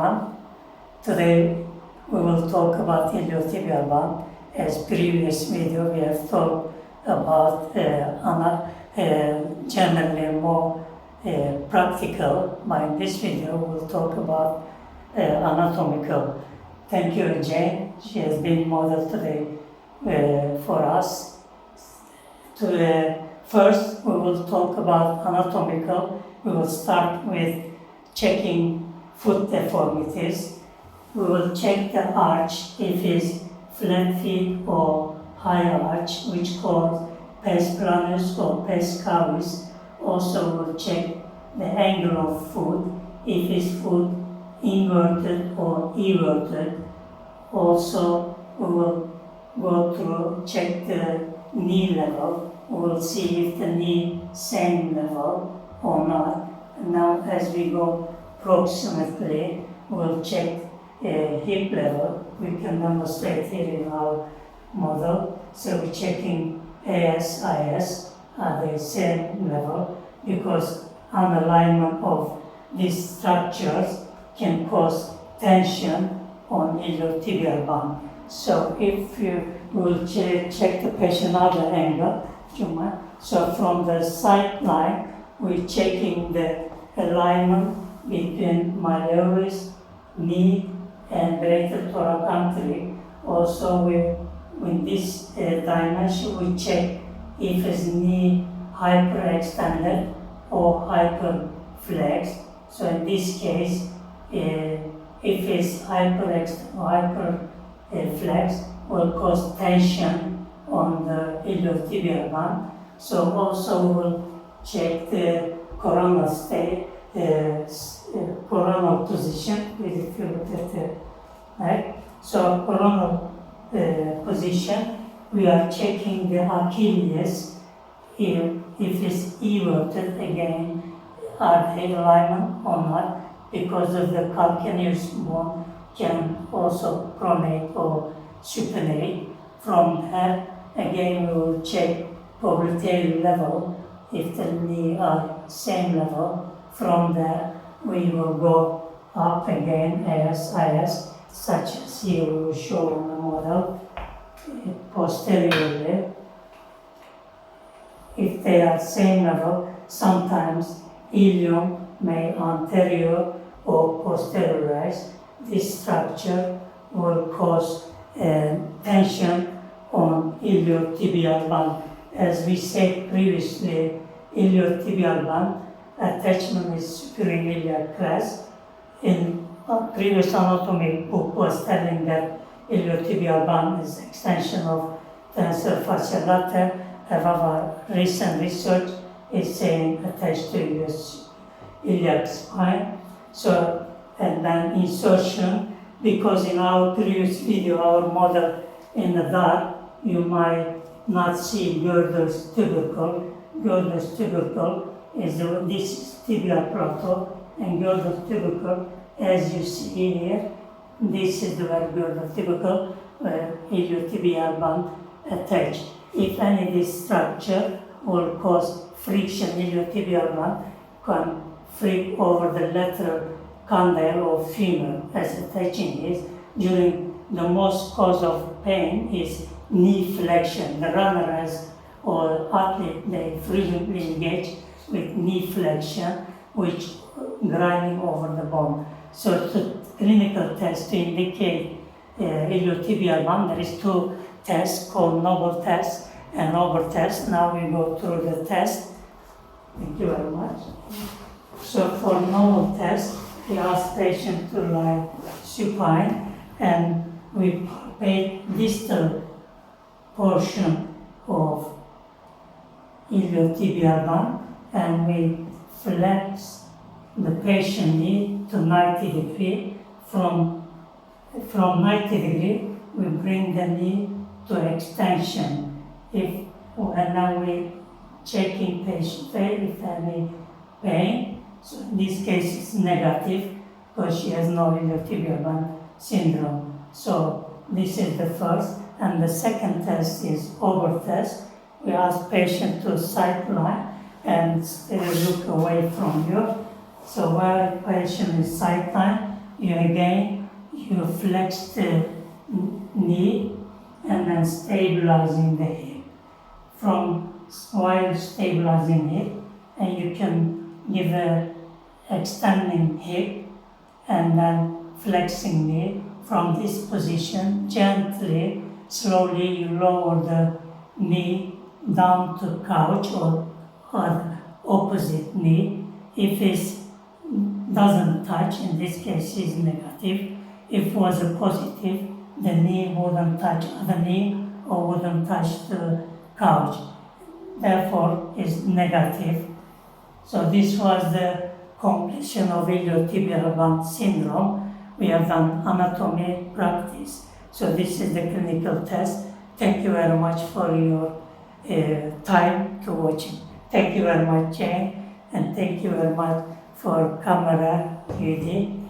everyone. Today we will talk about iliotibial band. As previous video we have talked about generally more practical, but in this video we will talk about anatomical. Thank you, Jane. She has been model today for us. First, we will talk about anatomical. We will start with checking foot deformities. We will check the arch if it's flat feet or high arch, which called pes planus or pes cavis. Also, we will check the angle of foot, if it's foot inverted or everted. Also, we will go through, check the knee level. We will see if the knee same level or not. And now as we go proximately, we'll check hip level. We can demonstrate here in our model. So we're checking AS, IS at the same level because unalignment of these structures can cause tension on iliotibial band. So if you will check the patient other angle, so from the side line, we're checking the alignment between malleolus, knee, and greater thoracentric. Also, with this dimension, we check if it's knee hyperextended or hyperflexed. So in this case, if it's hyperextended or hyperflexed, will cause tension on the iliotibial band. So also we'll check the coronal state, coronal position. If you look at the right, so coronal position, we are checking the Achilles. If it's everted again, are they alignment or not? Because of the calcaneus bone can also pronate or supinate. From there, again, we will check popliteal level. If the knee are same level, from there we will go up again as IS, such as here we will show on the model posteriorly. If they are same level, sometimes ilium may anterior or posteriorize. This structure will cause tension on iliotibial band. As we said previously, iliotibial band attachment is superior iliac crest. In previous anatomy book was telling that iliotibial band is extension of tensor fascia latae. However, recent research is saying attached to iliac spine. So, and then insertion, because in our previous video, our model in the dark, you might not see girdle's tubercle. Girdle's tubercle is this tibial plateau, and girdle's tubercle, as you see here, this is the girdle tubercle where iliotibial band attached. If any of this structure will cause friction, iliotibial band can flick over the lateral condyle or femur as attaching is. During the most cause of pain is knee flexion. The runners or athlete, they frequently engage with knee flexion, which grinding over the bone. So the clinical test to indicate iliotibial band, there is two tests called Noble test and Ober test. Now we go through the test. Thank you very much. So for Noble test, we ask patient to lie supine and we palpate distal portion of iliotibial band and we flex the patient knee to 90 degrees. From 90 degrees, we bring the knee to extension. And now we checking patient if any pain. So in this case, it's negative because she has no iliotibial band syndrome. So this is the first. And the second test is Ober test. We ask patient to sideline and look away from you. So where patient is sideline, you flex the knee and then stabilizing the hip. While stabilizing hip, and you can give a extending hip and then flexing knee. From this position, gently, slowly you lower the knee down to couch or the opposite knee. If it doesn't touch, in this case is negative. If it was a positive, the knee wouldn't touch the knee or wouldn't touch the couch. Therefore, is negative. So this was the completion of iliotibial band syndrome. We have done anatomy practice. So this is the clinical test. Thank you very much for your time to watching. Thank you very much, Jane, and thank you very much for camera, Judy.